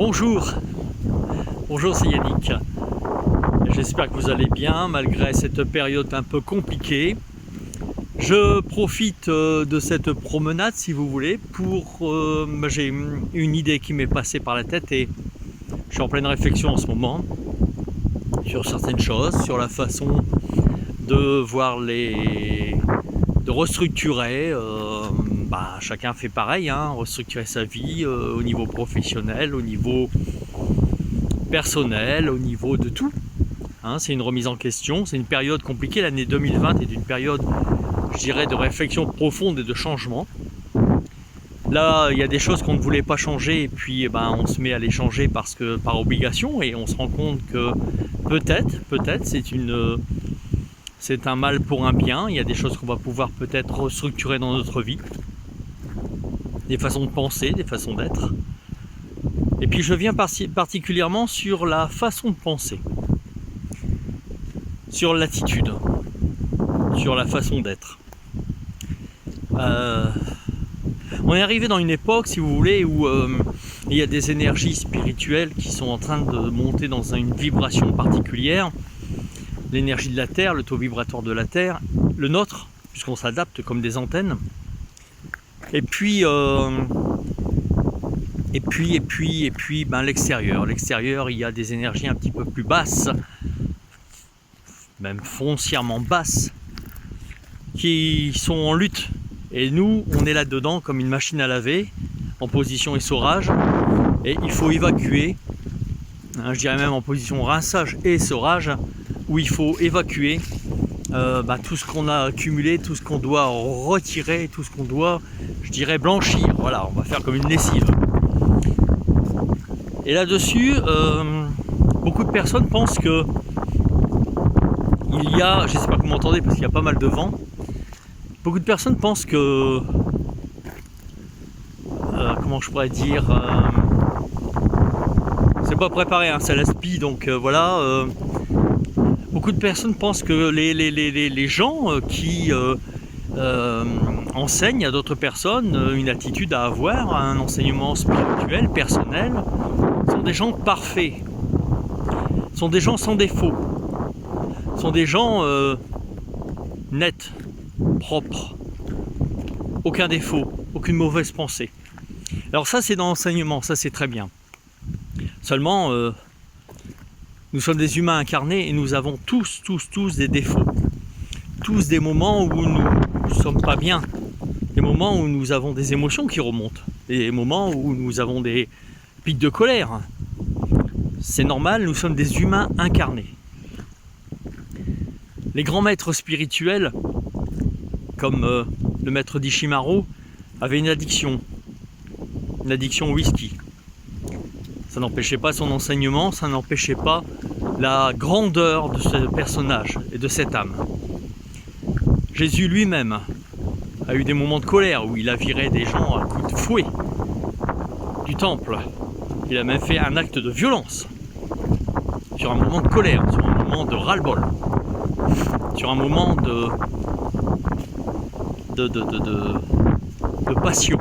Bonjour, bonjour, c'est Yannick. J'espère que vous allez bien malgré cette période un peu compliquée. Je profite de cette promenade, si vous voulez, pour... j'ai une idée qui m'est passée par la tête et je suis en pleine réflexion en ce moment sur certaines choses, sur la façon de voir de restructurer. Chacun fait pareil, hein, restructurer sa vie au niveau professionnel, au niveau personnel, au niveau de tout. Hein, c'est une remise en question, c'est une période compliquée. L'année 2020 est une période, je dirais, de réflexion profonde et de changement. Là, il y a des choses qu'on ne voulait pas changer et puis on se met à les changer par obligation, et on se rend compte que peut-être c'est un mal pour un bien. Il y a des choses qu'on va pouvoir peut-être restructurer dans notre vie, des façons de penser, des façons d'être. Et puis je viens particulièrement sur la façon de penser, sur l'attitude, sur la façon d'être. On est arrivé dans une époque, si vous voulez, où il y a des énergies spirituelles qui sont en train de monter dans une vibration particulière. L'énergie de la Terre, le taux vibratoire de la Terre, le nôtre, puisqu'on s'adapte comme des antennes. Et puis l'extérieur. L'extérieur, il y a des énergies un petit peu plus basses, même foncièrement basses, qui sont en lutte. Et nous, on est là-dedans comme une machine à laver, en position essorage, et il faut évacuer, je dirais même en position rinçage et essorage, où il faut évacuer tout ce qu'on a accumulé, tout ce qu'on doit retirer, tout ce qu'on doit, je dirais, blanchir. Voilà, on va faire comme une lessive. Et là-dessus, beaucoup de personnes pensent que il y a, je ne sais pas que vous m'entendez parce qu'il y a pas mal de vent, beaucoup de personnes pensent que, comment je pourrais dire, c'est pas préparé, hein, c'est l'aspi, donc voilà. Beaucoup de personnes pensent que les gens qui enseignent à d'autres personnes une attitude à avoir, un enseignement spirituel, personnel, sont des gens parfaits, sont des gens sans défaut, sont des gens nets, propres, aucun défaut, aucune mauvaise pensée. Alors ça, c'est dans l'enseignement, ça c'est très bien. Seulement, nous sommes des humains incarnés et nous avons tous des défauts. Tous des moments où nous ne sommes pas bien. Des moments où nous avons des émotions qui remontent. Des moments où nous avons des pics de colère. C'est normal, nous sommes des humains incarnés. Les grands maîtres spirituels, comme le maître d'Ishimaru, avaient une addiction au whisky. Ça n'empêchait pas son enseignement, ça n'empêchait pas la grandeur de ce personnage et de cette âme. Jésus lui-même a eu des moments de colère où il a viré des gens à coups de fouet du temple. Il a même fait un acte de violence sur un moment de colère, sur un moment de ras-le-bol, sur un moment de passion.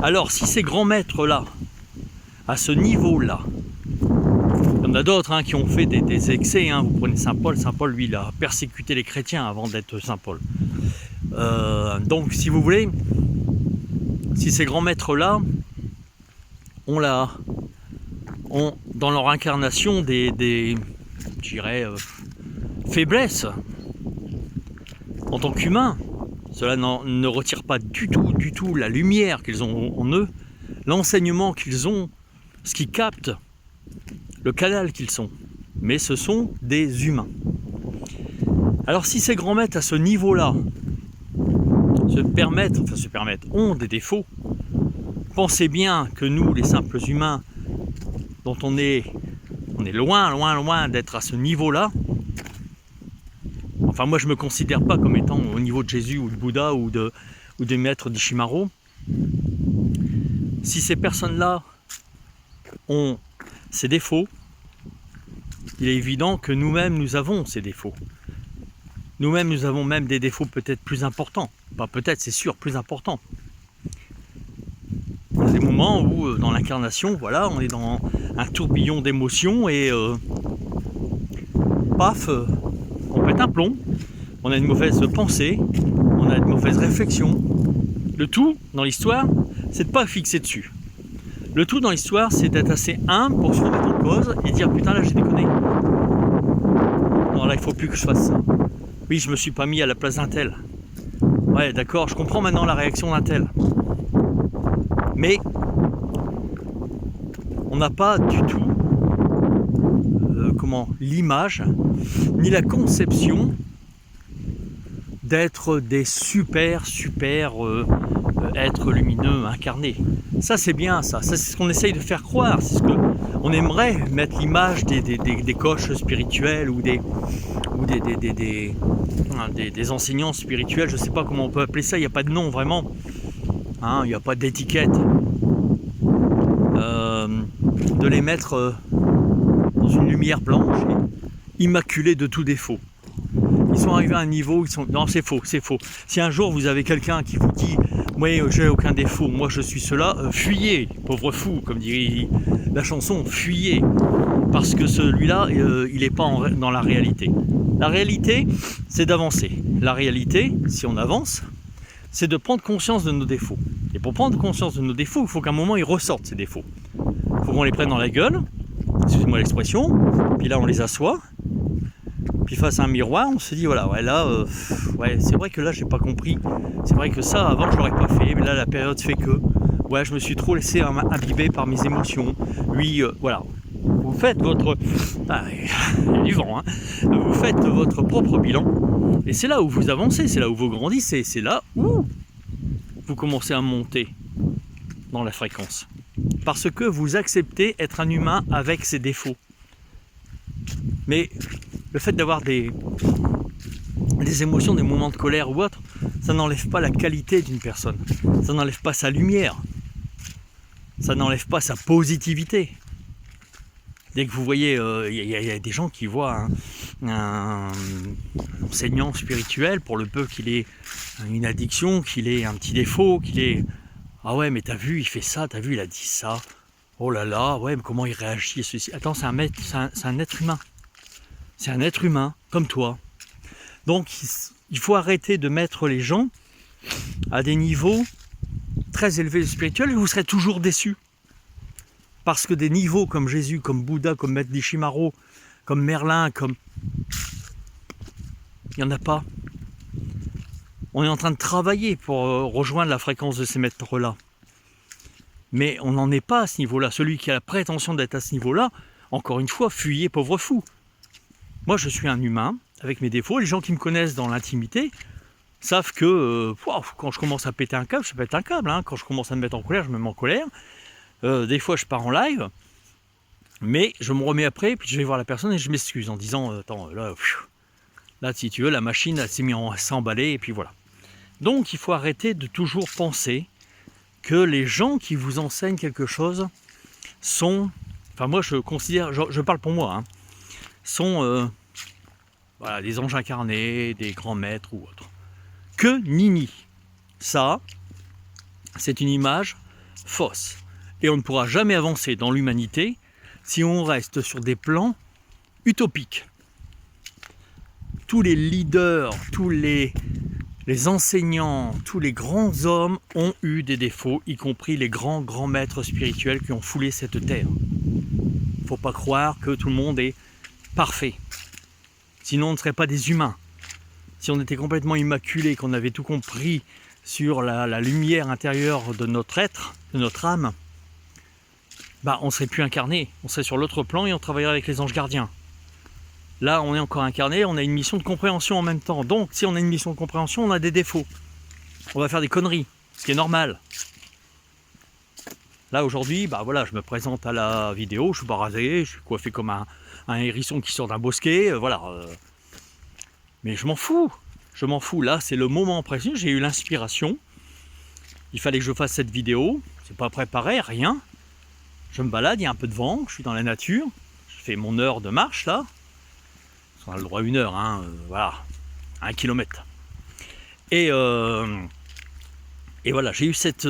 Alors, si ces grands maîtres-là, à ce niveau-là, il y en a d'autres qui ont fait des excès, vous prenez Saint Paul, lui, il a persécuté les chrétiens avant d'être Saint Paul. Donc, si vous voulez, si ces grands maîtres-là ont dans leur incarnation des je dirais, faiblesses, en tant qu'humains, cela ne retire pas du tout la lumière qu'ils ont en eux, l'enseignement qu'ils ont, ce qu'ils captent, le canal qu'ils sont. Mais ce sont des humains. Alors si ces grands maîtres à ce niveau-là ont des défauts, pensez bien que nous, les simples humains, dont on est loin d'être à ce niveau-là. Enfin, moi, je ne me considère pas comme étant au niveau de Jésus ou de Bouddha ou des maîtres d'Ishimaru. Si ces personnes-là ont ces défauts, il est évident que nous-mêmes, nous avons ces défauts. Nous-mêmes, nous avons même des défauts peut-être plus importants. Pas peut-être, c'est sûr, plus importants. Il y a des moments moment où dans l'incarnation, voilà, on est dans un tourbillon d'émotions et paf, on pète un plomb, on a une mauvaise pensée, on a une mauvaise réflexion. Le tout dans l'histoire, c'est de pas fixer dessus. Le tout dans l'histoire, c'est d'être assez humble pour se remettre en cause et dire putain là j'ai déconné. Non là il faut plus que je fasse ça. Oui, je me suis pas mis à la place d'un tel. Ouais d'accord, je comprends maintenant la réaction d'un tel. Mais on n'a pas du tout l'image ni la conception d'être des super êtres lumineux incarnés. Ça c'est bien, ça c'est ce qu'on essaye de faire croire, c'est ce qu'on aimerait mettre l'image des coachs spirituels ou des enseignants spirituels, je ne sais pas comment on peut appeler ça, il n'y a pas de nom vraiment, hein, il n'y a pas d'étiquette, de les mettre dans une lumière blanche, immaculée de tout défaut. Ils sont arrivés à un niveau où ils sont... Non, c'est faux, c'est faux. Si un jour vous avez quelqu'un qui vous dit « Oui, j'ai aucun défaut, moi je suis cela », fuyez, pauvre fou, comme dirait la chanson, fuyez. Parce que celui-là, il n'est pas dans la réalité. La réalité, c'est d'avancer. La réalité, si on avance, c'est de prendre conscience de nos défauts. Et pour prendre conscience de nos défauts, il faut qu'à un moment, ils ressortent, ces défauts. Il faut qu'on les prenne dans la gueule, excusez-moi l'expression, puis là, on les assoit. Puis face à un miroir, on se dit voilà, ouais là, ouais, c'est vrai que là j'ai pas compris. C'est vrai que ça avant je l'aurais pas fait, mais là la période fait que, ouais, je me suis trop laissé imbiber par mes émotions. Oui, voilà. Vous faites votre, il y a du vent, hein. Vous faites votre propre bilan, et c'est là où vous avancez, c'est là où vous grandissez, c'est là où vous commencez à monter dans la fréquence, parce que vous acceptez être un humain avec ses défauts. Mais le fait d'avoir des émotions, des moments de colère ou autre, ça n'enlève pas la qualité d'une personne. Ça n'enlève pas sa lumière. Ça n'enlève pas sa positivité. Dès que vous voyez, il y a des gens qui voient un enseignant spirituel, pour le peu qu'il ait une addiction, qu'il ait un petit défaut, qu'il ait... Ah ouais, mais t'as vu, il fait ça, t'as vu, il a dit ça. Oh là là, ouais, mais comment il réagit à ceci? Attends, c'est un être humain. C'est un être humain, comme toi. Donc, il faut arrêter de mettre les gens à des niveaux très élevés spirituels et vous serez toujours déçus. Parce que des niveaux comme Jésus, comme Bouddha, comme Maître Nishimaro, comme Merlin, comme... Il n'y en a pas. On est en train de travailler pour rejoindre la fréquence de ces maîtres-là. Mais on n'en est pas à ce niveau-là. Celui qui a la prétention d'être à ce niveau-là, encore une fois, fuyez, pauvre fou. Moi, je suis un humain, avec mes défauts. Les gens qui me connaissent dans l'intimité savent que quand je commence à péter un câble, je pète un câble. Hein. Quand je commence à me mettre en colère, je me mets en colère. Des fois, je pars en live, mais je me remets après, puis je vais voir la personne et je m'excuse en disant « Attends, là, si tu veux, la machine, elle s'est mise à s'emballer, et puis voilà. » Donc, il faut arrêter de toujours penser que les gens qui vous enseignent quelque chose sont... Enfin, moi, je considère... Je parle pour moi, hein, sont voilà, des anges incarnés, des grands maîtres ou autres. Que nini. Ça, c'est une image fausse. Et on ne pourra jamais avancer dans l'humanité si on reste sur des plans utopiques. Tous les leaders, tous les enseignants, tous les grands hommes ont eu des défauts, y compris les grands maîtres spirituels qui ont foulé cette terre. Il ne faut pas croire que tout le monde est parfait. Sinon, on ne serait pas des humains. Si on était complètement immaculé, qu'on avait tout compris sur la lumière intérieure de notre être, de notre âme, bah, on ne serait plus incarné. On serait sur l'autre plan et on travaillerait avec les anges gardiens. Là, on est encore incarné, on a une mission de compréhension en même temps. Donc, si on a une mission de compréhension, on a des défauts. On va faire des conneries, ce qui est normal. Là, aujourd'hui, bah voilà, je me présente à la vidéo, je suis pas rasé, je suis coiffé comme un hérisson qui sort d'un bosquet, voilà. Mais je m'en fous. Je m'en fous. Là, c'est le moment précis. J'ai eu l'inspiration. Il fallait que je fasse cette vidéo. C'est pas préparé, rien. Je me balade, il y a un peu de vent, je suis dans la nature. Je fais mon heure de marche, là. On a le droit à 1 heure, hein, voilà. 1 kilomètre. Et voilà, j'ai eu cette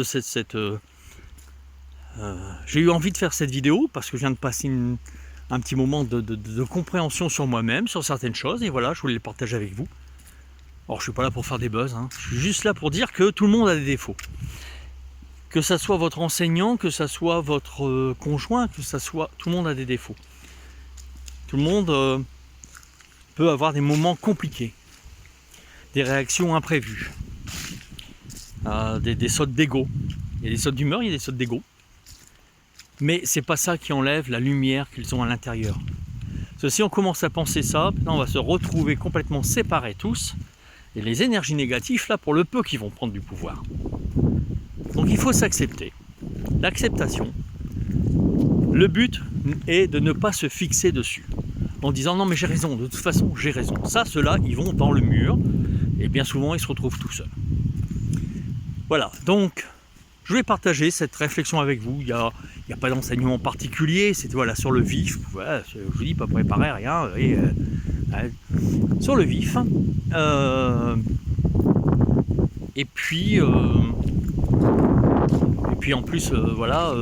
J'ai eu envie de faire cette vidéo parce que je viens de passer un petit moment de compréhension sur moi-même, sur certaines choses, et voilà, je voulais le partager avec vous. Alors je suis pas là pour faire des buzz, hein. Je suis juste là pour dire que tout le monde a des défauts. Que ça soit votre enseignant, que ça soit votre conjoint, que ça soit... Tout le monde a des défauts. Tout le monde peut avoir des moments compliqués, des réactions imprévues, des sautes d'ego. Il y a des sautes d'humeur, il y a des sautes d'ego. Mais c'est pas ça qui enlève la lumière qu'ils ont à l'intérieur. Parce que si on commence à penser ça, on va se retrouver complètement séparés tous. Et les énergies négatives, là, pour le peu qui vont prendre du pouvoir. Donc il faut s'accepter. L'acceptation. Le but est de ne pas se fixer dessus. En disant non mais j'ai raison, de toute façon j'ai raison. Ça, ceux-là, ils vont dans le mur. Et bien souvent, ils se retrouvent tout seuls. Voilà, donc je voulais partager cette réflexion avec vous. Il n'y a pas d'enseignement particulier, c'est voilà, sur le vif. Voilà, je vous dis, pas préparé, rien. Sur le vif. Et puis en plus, voilà,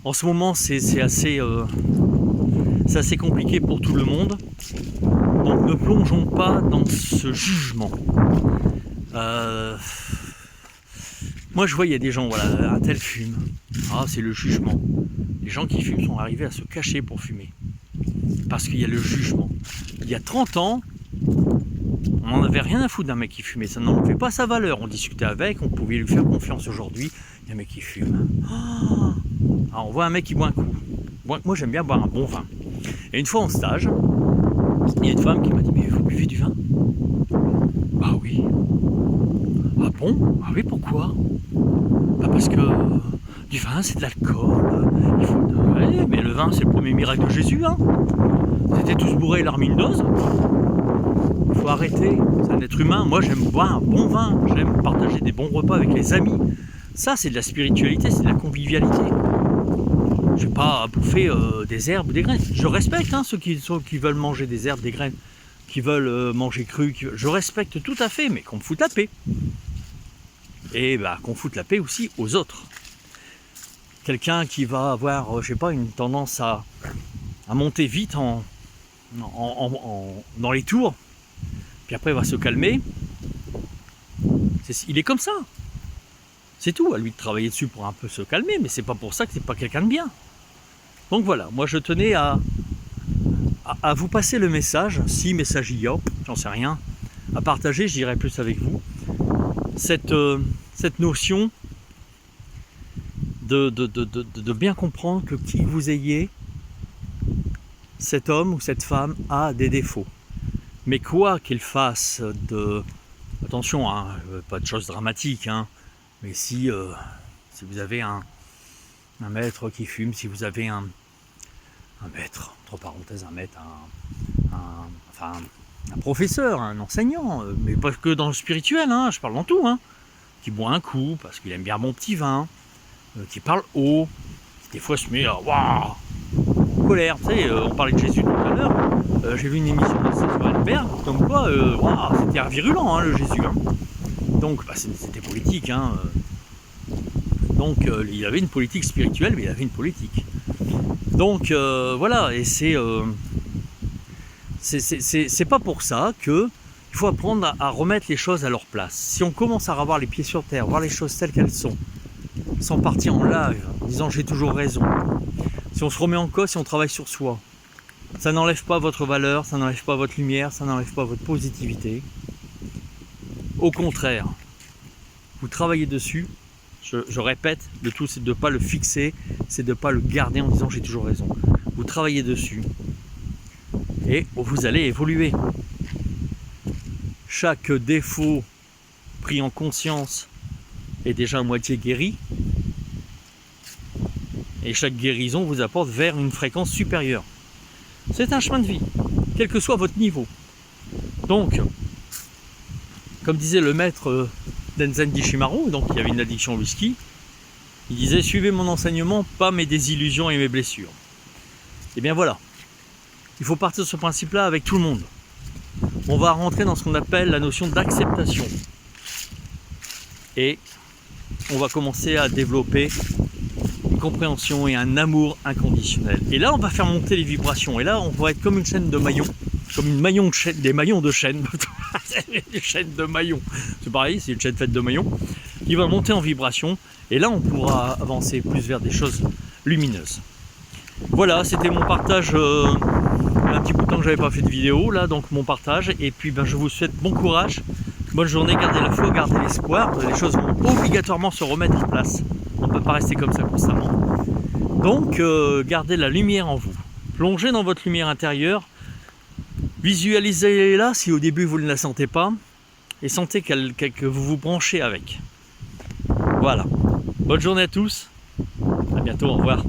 en ce moment c'est assez compliqué pour tout le monde. Donc ne plongeons pas dans ce jugement. Moi je vois il y a des gens, voilà, un tel fume. Ah, c'est le jugement. Les gens qui fument sont arrivés à se cacher pour fumer. Parce qu'il y a le jugement. Il y a 30 ans, on n'en avait rien à foutre d'un mec qui fumait. Ça n'enlevait pas sa valeur. On discutait avec, on pouvait lui faire confiance. Aujourd'hui, il y a un mec qui fume. Oh, alors on voit un mec qui boit un coup. Moi j'aime bien boire un bon vin. Et une fois en stage, il y a une femme qui m'a dit « Mais vous buvez du vin ?» Bah oui. Ah bon? Ah oui, pourquoi? Bah parce que du vin c'est de l'alcool. Il faut... Ouais, mais le vin c'est le premier miracle de Jésus, hein. Vous étiez tous bourrés, leur mis une dose. Il faut arrêter, c'est un être humain. Moi j'aime boire un bon vin, j'aime partager des bons repas avec les amis. Ça c'est de la spiritualité, c'est de la convivialité. Je vais pas bouffer des herbes ou des graines. Je respecte ceux qui veulent manger des herbes, des graines, qui veulent manger cru. Je respecte tout à fait, mais qu'on me foute la paix. Et bah, qu'on foute la paix aussi aux autres. Quelqu'un qui va avoir, je sais pas, une tendance à monter vite dans les tours, puis après il va se calmer. Il est comme ça. C'est tout, à lui de travailler dessus pour un peu se calmer, mais c'est pas pour ça que c'est pas quelqu'un de bien. Donc voilà, moi je tenais à vous passer le message, si message il y a, j'en sais rien, à partager, je dirais plus avec vous, cette notion de bien comprendre que qui vous ayez, cet homme ou cette femme a des défauts. Mais quoi qu'il fasse attention, hein, pas de choses dramatiques, hein, mais si vous avez un maître qui fume, si vous avez un maître, entre parenthèses, un professeur, un enseignant, mais pas que dans le spirituel, hein, je parle dans tout, hein, qui boit un coup parce qu'il aime bien mon petit vin, qui parle haut, qui des fois se met waouh, colère. Tu sais, on parlait de Jésus tout à l'heure, j'ai vu une émission de César Albert, comme quoi c'était virulent, hein, le Jésus. Hein. Donc c'était politique. Hein, donc il avait une politique spirituelle, mais il avait une politique. Donc voilà, et c'est pas pour ça que il faut apprendre à remettre les choses à leur place. Si on commence à avoir les pieds sur terre, voir les choses telles qu'elles sont, sans partir en live, en disant j'ai toujours raison, si on se remet en cause, si on travaille sur soi, ça n'enlève pas votre valeur, ça n'enlève pas votre lumière, ça n'enlève pas votre positivité. Au contraire, vous travaillez dessus. Je répète, le tout c'est de ne pas le fixer, c'est de ne pas le garder en disant j'ai toujours raison. Vous travaillez dessus et vous allez évoluer. Chaque défaut pris en conscience est déjà à moitié guéri et chaque guérison vous apporte vers une fréquence supérieure. C'est un chemin de vie, quel que soit votre niveau. Donc, comme disait le maître Denzen Dishimaru, donc il y avait une addiction au whisky, il disait « Suivez mon enseignement, pas mes désillusions et mes blessures ». Et bien voilà, il faut partir de ce principe-là avec tout le monde. On va rentrer dans ce qu'on appelle la notion d'acceptation. Et on va commencer à développer une compréhension et un amour inconditionnel. Et là, on va faire monter les vibrations. Et là, on va être comme une chaîne de maillons, comme une maillon de chaîne, des maillons de chaîne, des chaînes de maillons. C'est pareil, c'est une chaîne faite de maillons qui va monter en vibration. Et là, on pourra avancer plus vers des choses lumineuses. Voilà, c'était mon partage. Un petit bout de temps que j'avais pas fait de vidéo, là, donc mon partage. Et puis, je vous souhaite bon courage, bonne journée, gardez la foi, gardez l'espoir. Les choses vont obligatoirement se remettre en place. On ne peut pas rester comme ça constamment. Donc, gardez la lumière en vous. Plongez dans votre lumière intérieure. Visualisez-la si au début vous ne la sentez pas. Et sentez que vous vous branchez avec. Voilà. Bonne journée à tous. À bientôt. Au revoir.